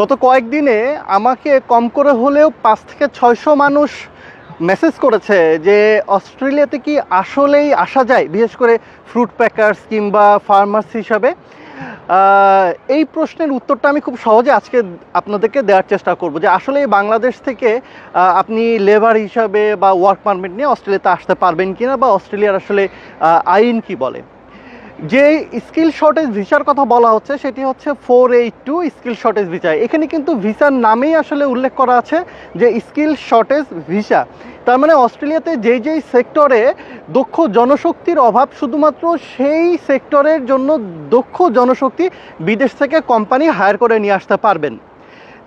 গত কয়েকদিনে আমাকে কম করে হলেও 500 থেকে 600 মানুষ মেসেজ করেছে যে অস্ট্রেলিয়াতে কি আসলেই আসা যায়, বিশেষ করে ফ্রুট প্যাকার্স কিংবা ফার্মার্স হিসাবে। এই প্রশ্নের উত্তরটা আমি খুব সহজে আজকে আপনাদেরকে দেওয়ার চেষ্টা করব যে আসলে বাংলাদেশ থেকে আপনি লেবার হিসাবে বা ওয়ার্ক পারমিট নিয়ে অস্ট্রেলিয়াতে আসতে পারবেন কিনা, বা অস্ট্রেলিয়ার আসলে আইন কি বলে। যে স্কিল শর্টেজ ভিসার কথা বলা হচ্ছে সেটি হচ্ছে 482 স্কিল শর্টেজ ভিসা। এখানে কিন্তু ভিসার নামেই আসলে উল্লেখ করা আছে যে স্কিল শর্টেজ ভিসা। তার মানে অস্ট্রেলিয়াতে যেই সেক্টরে দক্ষ জনশক্তির অভাব, শুধুমাত্র সেই সেক্টরের জন্য দক্ষ জনশক্তি বিদেশ থেকে কোম্পানি হায়ার করে নিয়ে আসতে পারবেন।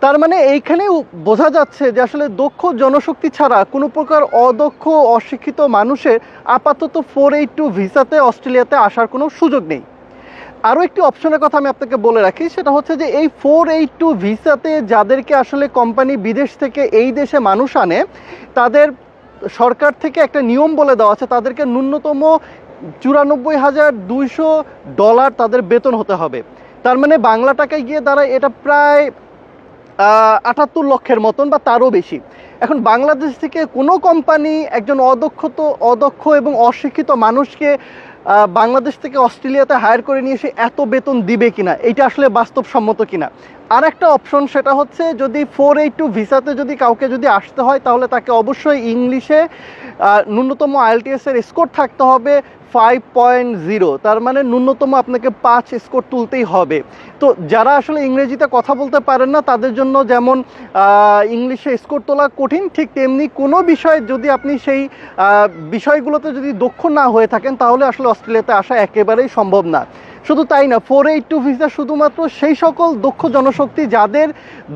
তার মানে এইখানেও বোঝা যাচ্ছে যে আসলে দক্ষ জনশক্তি ছাড়া কোনো প্রকার অদক্ষ অশিক্ষিত মানুষের আপাতত 482 ভিসাতে অস্ট্রেলিয়াতে আসার কোনো সুযোগ নেই। আরও একটি অপশনের কথা আমি আপনাকে বলে রাখি, সেটা হচ্ছে যে এই 482 ভিসাতে যাদেরকে আসলে কোম্পানি বিদেশ থেকে এই দেশে মানুষ আনে, তাদের সরকার থেকে একটা নিয়ম বলে দেওয়া আছে, তাদেরকে ন্যূনতম $94,200 তাদের বেতন হতে হবে। তার মানে বাংলা টাকায় গিয়ে দাঁড়ায় এটা প্রায় 78 লক্ষের মতন বা তারও বেশি। এখন বাংলাদেশ থেকে কোনো কোম্পানি একজন অদক্ষ এবং অশিক্ষিত মানুষকে বাংলাদেশ থেকে অস্ট্রেলিয়াতে হায়ার করে নিয়ে এসে এত বেতন দিবে কিনা, এটা আসলে বাস্তবসম্মত কিনা। আর একটা অপশন, সেটা হচ্ছে যদি 482 ভিসাতে যদি কাউকে যদি আসতে হয়, তাহলে তাকে অবশ্যই ইংলিশে ন্যূনতম IELTS এর স্কোর থাকতে হবে 5.0। তার মানে ন্যূনতম আপনাকে 5 স্কোর তুলতেই হবে। তো যারা আসলে ইংরেজিতে কথা বলতে পারেন না, তাদের জন্য যেমন ইংলিশে স্কোর তোলা কঠিন, ঠিক তেমনি কোনো বিষয়ে যদি আপনি সেই বিষয়গুলোতে যদি দক্ষ না হয়ে থাকেন, তাহলে আসলে অস্ট্রেলিয়াতে আসা একেবারেই সম্ভব না। শুধু তাই না, 482 ভিসা শুধুমাত্র সেই সকল দক্ষ জনশক্তি যাদের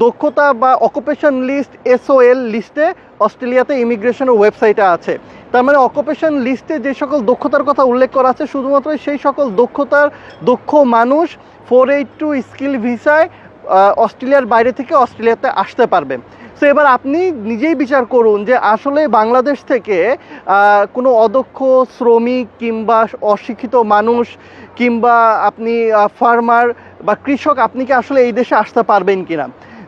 দক্ষতা বা অকুপেশন লিস্ট SOL লিস্টে অস্ট্রেলিয়াতে ইমিগ্রেশনের ওয়েবসাইটে আছে। তার মানে অকুপেশন লিস্টে যে সকল দক্ষতার কথা উল্লেখ করা আছে, শুধুমাত্র সেই সকল দক্ষ মানুষ 482 স্কিল ভিসায় অস্ট্রেলিয়ার বাইরে থেকে অস্ট্রেলিয়াতে আসতে পারবে। তো এবার আপনি নিজেই বিচার করুন যে আসলে বাংলাদেশ থেকে কোনো অদক্ষ শ্রমিক কিংবা অশিক্ষিত মানুষ কিংবা আপনি ফার্মার বা কৃষক, আপনি কি আসলে এই দেশে আসতে পারবেন কিনা।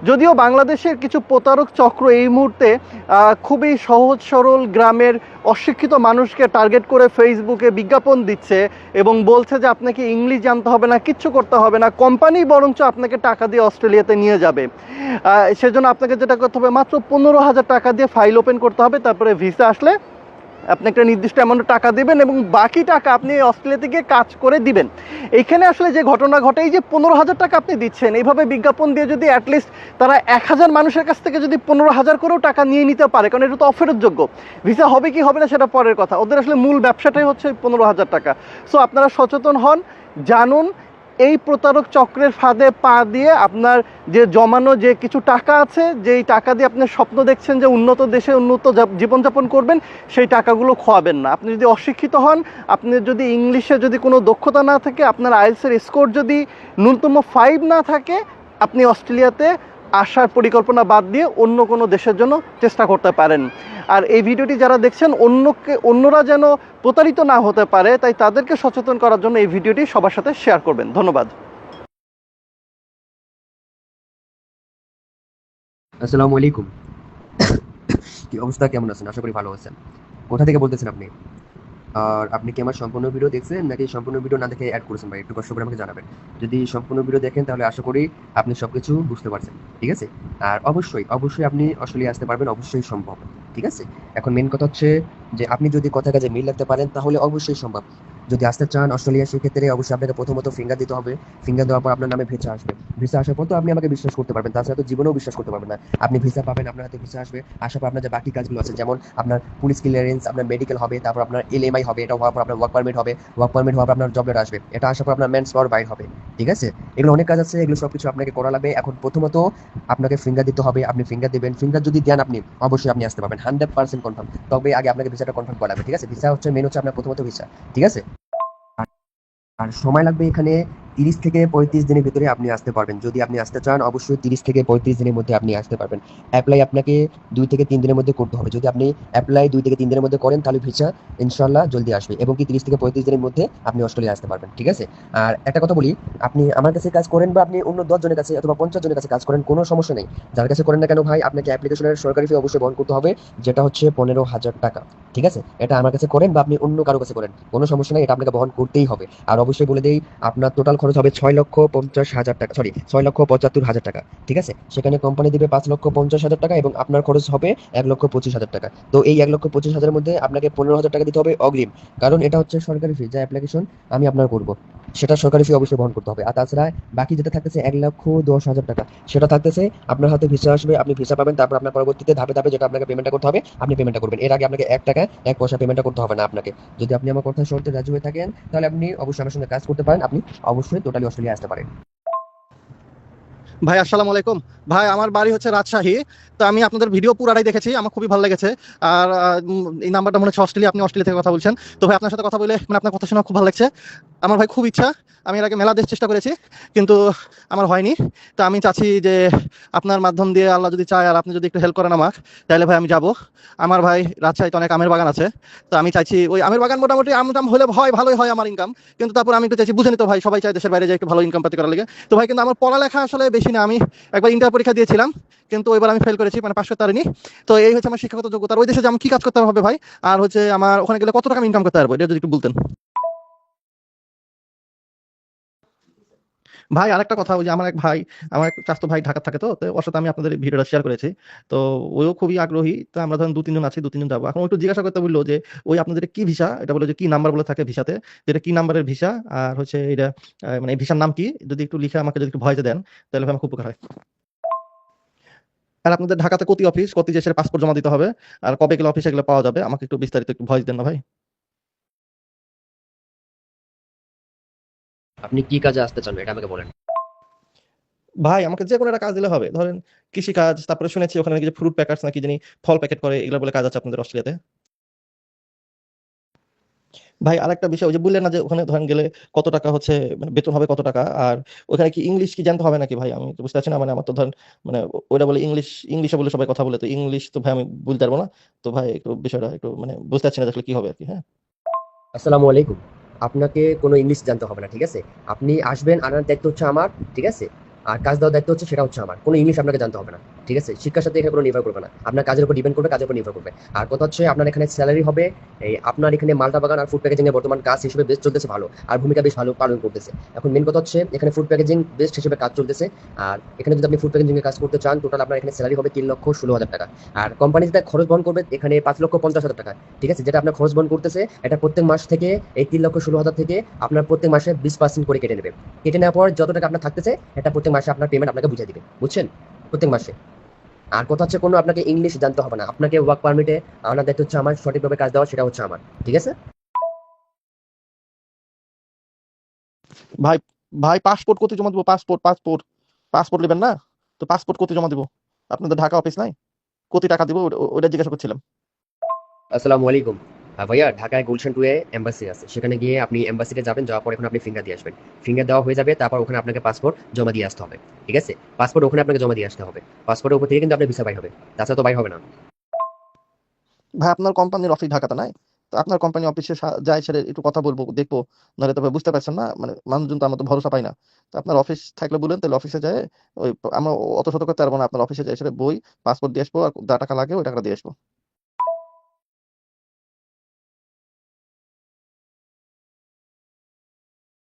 যদিও বাংলাদেশের কিছু প্রতারক চক্র এই মুহূর্তে খুবই সহজ সরল গ্রামের অশিক্ষিত মানুষকে টার্গেট করে ফেসবুকে বিজ্ঞাপন দিচ্ছে এবং বলছে যে আপনাকে ইংলিশ জানতে হবে না, কিচ্ছু করতে হবে না, কোম্পানি বরঞ্চ আপনাকে টাকা দিয়ে অস্ট্রেলিয়াতে নিয়ে যাবে। সেজন্য আপনাকে যেটা করতে হবে, মাত্র 15,000 টাকা দিয়ে ফাইল ওপেন করতে হবে, তারপরে ভিসা আসলে আপনি একটা নির্দিষ্ট অ্যামাউন্ট টাকা দেবেন এবং বাকি টাকা আপনি অস্ট্রেলিয়াতে গিয়ে কাজ করে দিবেন। এইখানে আসলে যে ঘটনা ঘটে, এই যে 15,000 টাকা আপনি দিচ্ছেন, এইভাবে বিজ্ঞাপন দিয়ে যদি অ্যাটলিস্ট তারা 1,000 মানুষের কাছ থেকে যদি 15,000 করেও টাকা নিয়ে নিতে পারে, কারণ এটা তো অফেরতযোগ্য, ভিসা হবে কি হবে না সেটা পরের কথা, ওদের আসলে মূল ব্যবসাটাই হচ্ছে 15,000 টাকা। সো আপনারা সচেতন হন, জানুন এই প্রতারক চক্রের ফাঁদে পা দিয়ে আপনার যে জমানো যে কিছু টাকা আছে, যেই টাকা দিয়ে আপনি স্বপ্ন দেখছেন যে উন্নত দেশে উন্নত জীবনযাপন করবেন, সেই টাকাগুলো খোয়াবেন না। আপনি যদি অশিক্ষিত হন, আপনি যদি ইংলিশে যদি কোনো দক্ষতা না থাকে, আপনার আইএলটিএস এর স্কোর যদি ন্যূনতম 5 না থাকে, আপনি অস্ট্রেলিয়াতে আসার পরিকল্পনা বাদ দিয়ে অন্য কোনো দেশের জন্য চেষ্টা করতে পারেন। আর এই ভিডিওটি যারা দেখছেন, অন্যরা যেন প্রতারিত না হতে পারে, তাই তাদেরকে সচেতন করার জন্য এই ভিডিওটি সবার সাথে শেয়ার করবেন। ধন্যবাদ। আসসালামু আলাইকুম। কি অবস্থা, কেমন আছেন? আশা করি ভালো আছেন। কোথা থেকে বলতেছেন আপনি? আর আপনি কি আমার সম্পূর্ণ ভিডিও দেখছেন নাকি সম্পূর্ণ ভিডিও না দেখে অ্যাড করেছেন? ভাই একটু কষ্ট করে আমাকে জানাবেন। যদি সম্পূর্ণ ভিডিও দেখেন তাহলে আশা করি আপনি সবকিছু বুঝতে পারছেন। ঠিক আছে? আর অবশ্যই আপনি অস্ট্রেলিয়া আসতে পারবেন, অবশ্যই সম্ভব। ঠিক আছে? এখন মেন কথা হচ্ছে যে আপনি যদি কথা কাজে মিল রাখতে পারেন তাহলে অবশ্যই সম্ভব। যদি আসতে চান অস্ট্রেলিয়া, সেক্ষেত্রে অবশ্যই আপনাকে প্রথমত ফিঙ্গার দিতে হবে। ফিঙ্গার দেওয়ার পর আপনার নামে ভিসা আসবে। ভিসা আসার পর তো আপনি আমাকে বিশ্বাস করতে পারবেন, তাছাড়া তো জীবনেও বিশ্বাস করতে পারবেন না। আপনি ভিসা পাবেন, আপনার হাতে ভিসা আসবে, আসার পর আপনার যে বাকি কাজগুলো আছে, যেমন আপনার পুলিশ ক্লিয়ারেন্স, আপনার মেডিকেল হবে, তারপর আপনার LMI হবে, এটা হওয়ার পর আপনার ওয়ার্ক পারমিট হবে, ওয়ার্ক পারমিট হওয়ার পর আপনার জব লেটার আসবে, এটা আসার পর আপনার ম্যানস পাওয়ার বাইর হবে। ঠিক আছে? এগুলো অনেক কাজ আছে, এগুলো সবকিছু আপনাকে করা লাগবে। এখন প্রথমত আপনাকে ফিঙ্গার দিতে হবে, আপনি ফিঙ্গার দিবেন। ফিঙ্গার যদি দেন আপনি, অবশ্যই আপনি আসতে পারবেন 100% কনফার্ম। তবে আগে আপনাকে ভিসাটা কনফার্ম করা লাগবে। ঠিক আছে? ভিসা হচ্ছে মেন হচ্ছে আপনার প্রথমত ভিসা। ঠিক আছে? আর আর সময় লাগবে এখানে 30 থেকে 35 দিনের ভিতরে আপনি আসতে পারবেন। যদি আপনি আসতে চান অবশ্যই 30 থেকে 35 দিনের মধ্যে আপনি আসতে পারবেন। অ্যাপ্লাই আপনাকে 2 থেকে 3 দিনের মধ্যে করতে হবে। যদি আপনি অ্যাপ্লাই 2 থেকে 3 দিনের মধ্যে করেন তাহলে ভিসা ইনশাল্লাহ জলদি আসবে এবং কি 30 থেকে 35 দিনের মধ্যে আপনি অস্ট্রেলিয়া আসতে পারবেন, ঠিক আছে? আর একটা কথা বলি, আপনি আমার কাছে কাজ করেন বা আপনি অন্য 10 জনের কাছে অথবা 50 জনের কাছে কাজ করেন, কোনো সমস্যা নেই। যার কাছে করেন না কেন ভাই, আপনাকে অ্যাপ্লিকেশনের সরকারি ফি অবশ্যই বহন করতে হবে, যেটা হচ্ছে 15,000 টাকা। ঠিক আছে, এটা আমার কাছে করেন বা আপনি অন্য কারো কাছে করেন, কোনো সমস্যা নেই, এটা আপনাকে বহন করতেই হবে। আর অবশ্যই বলে দেই, আপনার টোটাল খরচ হবে 6,50,000 টাকা, সরি 6,75,000 টাকা। ঠিক আছে, সেখানে কোম্পানি দিবে 5,50,000 টাকা এবং আপনার খরচ হবে 1,25,000 টাকা। তো এই 1,25,000-এর মধ্যে আপনাকে 15,000 টাকা দিতে হবে অগ্রিম, কারণ এটা হচ্ছে সরকারি ফি, যা অ্যাপ্লিকেশন আমি আপনার করব সেটা সরকারি ফি অবশ্যই বহন করতে হবে। আর তাছাড়া বাকি যেটা থাকতেছে 1,10,000 টাকা, সেটা থাকতেছে আপনার হাতে ভিসা আসবে, আপনি ভিসা পাবেন, তারপর আপনার পরবর্তীতে ধাপে ধাপে যেটা আপনাকে পেমেন্টটা করতে হবে আপনি পেমেন্টটা করবেন। এর আগে আপনাকে 1 টাকা 1 পয়সা পেমেন্টটা করতে হবে না আপনাকে। যদি আপনি আমার কথা শর্তে রাজি হয়ে থাকেন তাহলে আপনি অবশ্যই আমার সঙ্গে কাজ করতে পারেন, আপনি অবশ্যই টোটালি অস্ট্রেলিয়া আসতে পারেন। ভাই আসসালামু আলাইকুম। ভাই আমার বাড়ি হচ্ছে রাজশাহী। তো আমি আপনাদের ভিডিও পুরাটাই দেখেছি, আমার খুবই ভালো লেগেছে। আর এই নাম্বারটা মনে হচ্ছে অস্ট্রেলিয়া, আপনি অস্ট্রেলিয়া থেকে কথা বলছেন। তো ভাই আপনার সাথে কথা বলে মানে আপনার কথা শুনে খুব ভালো লাগছে। আমার ভাই খুব ইচ্ছা, আমি এর আগে মেলা দেশ চেষ্টা করেছি কিন্তু আমার হয়নি। তো আমি চাচ্ছি যে আপনার মাধ্যম দিয়ে আল্লাহ যদি চায় আর আপনি যদি একটু হেল্প করেন আমাকে, তাহলে ভাই আমি যাব। আমার ভাই রাজশাহীতে অনেক আমের বাগান আছে। তো আমি চাইছি ওই আমের বাগান মোটামুটি আম টাম হলে হয়, ভালোই হয় আমার ইনকাম। কিন্তু তারপর আমি একটু চাইছি, বুঝেনি তো ভাই, সবাই চায় দেশের বাইরে যায় একটু ভালো ইনকাম পাতি করার লাগে। তো ভাই কিন্তু আমার পড়ালেখা আসলে বেশি না, আমি একবার ইন্টার পরীক্ষা দিয়েছিলাম কিন্তু এবার আমি ফেল করেছি, মানে পাশ করতে পারিনি। তো এই হচ্ছে আমার শিক্ষাগত যোগ্যতা। আর ওই দেশে যে আমি কি কাজ করতে হবে ভাই, আর হচ্ছে আমার ওখানে গেলে কত টাকা আমি ইনকাম করতে পারবো, এটা যদি একটু বলতেন। ভাই আরেকটা কথা, ওই যে আমার এক ভাই, আমার এক চাচাতো ভাই ঢাকা থাকে, তো তো ওর সাথে আমি আপনাদের এই ভিডিওটা শেয়ার করেছি। তো ওও খুবই আগ্রহী। তো আমরা ধরেন 2-3 জন আছি, 2-3 জন যাবো। এখন ও একটু জিজ্ঞাসা করতে বললো যে ওই আপনাদের এটা কি ভিসা, এটা বলে যে কি নাম্বার বলে থাকে ভিসাতে, যেটা কি নাম্বারের ভিসা, আর হচ্ছে এটা মানে এই ভিসার নাম কি, যদি একটু লিখে আমাকে যদি একটু ভয়েসে দেন তাহলে ভাই আমার খুব উপকার হয়। আর আপনাদের ঢাকাতে কতি অফিস, কতি দেশের পাসপোর্ট জমা দিতে হবে, আর কবে গেলে অফিসে এগুলো পাওয়া যাবে, আমাকে একটু বিস্তারিত একটু ভয়েস দেন না ভাই। আপনি কি কাজে আসতে চান এটা আমাকে বলেন। ভাই আমাকে যে কোনো একটা কাজ দিলে হবে, ধরেন কৃষি কাজ, তারপরে শুনেছি ওখানে নাকি যে ফ্রুট প্যাকার্স নাকি জানি ফল প্যাকেট করে, এগুলো বলে কাজ আছে আপনাদের অস্ট্রেলিয়াতে। ভাই আরেকটা বিষয়, ওই যে বললেন না যে ওখানে ধরেন গেলে কত টাকা হচ্ছে, মানে বেতন হবে কত টাকা, আর ওখানে কি ইংলিশ কি জানতে হবে নাকি ভাই, আমি তো বুঝতে পারছি না। মানে আমার তো ধরেন মানে ওইটা বলে ইংলিশে বলে সবাই কথা বলে, তো ইংলিশ তো ভাই আমি বলতে পারবো না। তো ভাই একটু বিষয়টা একটু মানে বুঝতে পারছি না যে আসলে কি হবে আর কি। হ্যাঁ আসসালামু আলাইকুম। আপনাকে কোনো ইংলিশ জানতে হবে না, ঠিক আছে? আপনি আসবেন, আনার দায়িত্ব হচ্ছে আমার, ঠিক আছে? আর কাজ দেওয়ার দায়িত্ব হচ্ছে সেটা হচ্ছে আমার। কোনো ইংলিশ আপনাকে জানতে হবে না, ঠিক আছে? শিক্ষার সাথে এখানে কোনো নির্ভর করবে না, আপনার কাজের উপর ডিপেন্ড করবে, কাজের উপর নির্ভর করবে। আর কথা হচ্ছে আপনার এখানে স্যালারি হবে, এই আপনার এখানে মালটা বাগান আর ফুড প্যাকেজিং এর বর্তমান কাজ হিসেবে বেশ চলতেছে ভালো, আর ভূমিকা বেশ ভালো পালন করতেছে। এখন মেন কথা হচ্ছে এখানে ফুড প্যাকেজিং বেস্ট হিসেবে কাজ চলতেছে। আর এখানে যদি আপনি ফুড প্যাকেজিং এর কাজ করতে চান, টোটাল আপনার এখানে স্যালারি হবে 3,16,000 টাকা। আর কোম্পানি যেটা খরচ বহন করবে এখানে 5,50,000 টাকা, ঠিক আছে? যেটা আপনার খরচ বহন করতেছে, এটা প্রত্যেক মাস থেকে এই 3,16,000 থেকে আপনার প্রত্যেক মাসে 20% করে কেটে নেবে। কেটে নেওয়ার পর যত টাকা আপনার থাকতেছে এটা প্রত্যেক মাসে আপনার পেমেন্ট আপনাকে বুঝিয়ে দিবে, বুঝছেন? প্রত্যেক মাসে। আর কথা হচ্ছে কোনো আপনাকে ইংলিশ জানতে হবে না, আপনাকে ওয়ার্ক পারমিটে আনার দায়িত্ব হচ্ছে আমার, সঠিকভাবে কাজ দেওয়া সেটা হচ্ছে আমার, ঠিক আছে? ভাই, ভাই পাসপোর্ট কোথায় জমা দিব, পাসপোর্ট পাসপোর্ট পাসপোর্ট নেবেন না? তো পাসপোর্ট কোথায় জমা দিব, আপনাদের ঢাকা অফিস নাই? কোটি টাকা দিব ওটা জিজ্ঞাসা করছিলাম। আসসালামু আলাইকুম। ভাইয়া, ঢাকায় গুলশান 2 এ এম্বাসি আছে, সেখানে গিয়ে আপনি এম্বাসিতে যাবেন, যাওয়ার পর এখন আপনি ফিঙ্গার দিয়ে আসবেন। ফিঙ্গার দেওয়া হয়ে যাবে, তারপর ওখানে আপনাকে পাসপোর্ট জমা দিয়ে আসতে হবে, ঠিক আছে? পাসপোর্ট ওখানে আপনাকে জমা দিয়ে আসতে হবে। পাসপোর্টের উপর থেকে কিন্তু আপনার ভিসা বাই হবে, তাছাড়া তো বাই হবে না। ভাই আপনার কোম্পানির অফিস ঢাকাতে নাই? তো আপনার কোম্পানি অফিসে যাই, সেটা একটু কথা বলবো, দেখবো। নাহলে তবে বুঝতে পারছেন না, মানে মানুষজন তো আমার তো ভরসা পাই না। তো আপনার অফিস থাকলে বলেন, তাহলে অফিসে যায় ওই আমরা অত শত করতে পারবো না, আপনার অফিসে যাই সেটা বই পাসপোর্ট দিয়ে আসবো, আর যা টাকা লাগে ওই টাকা দিয়ে আসবো।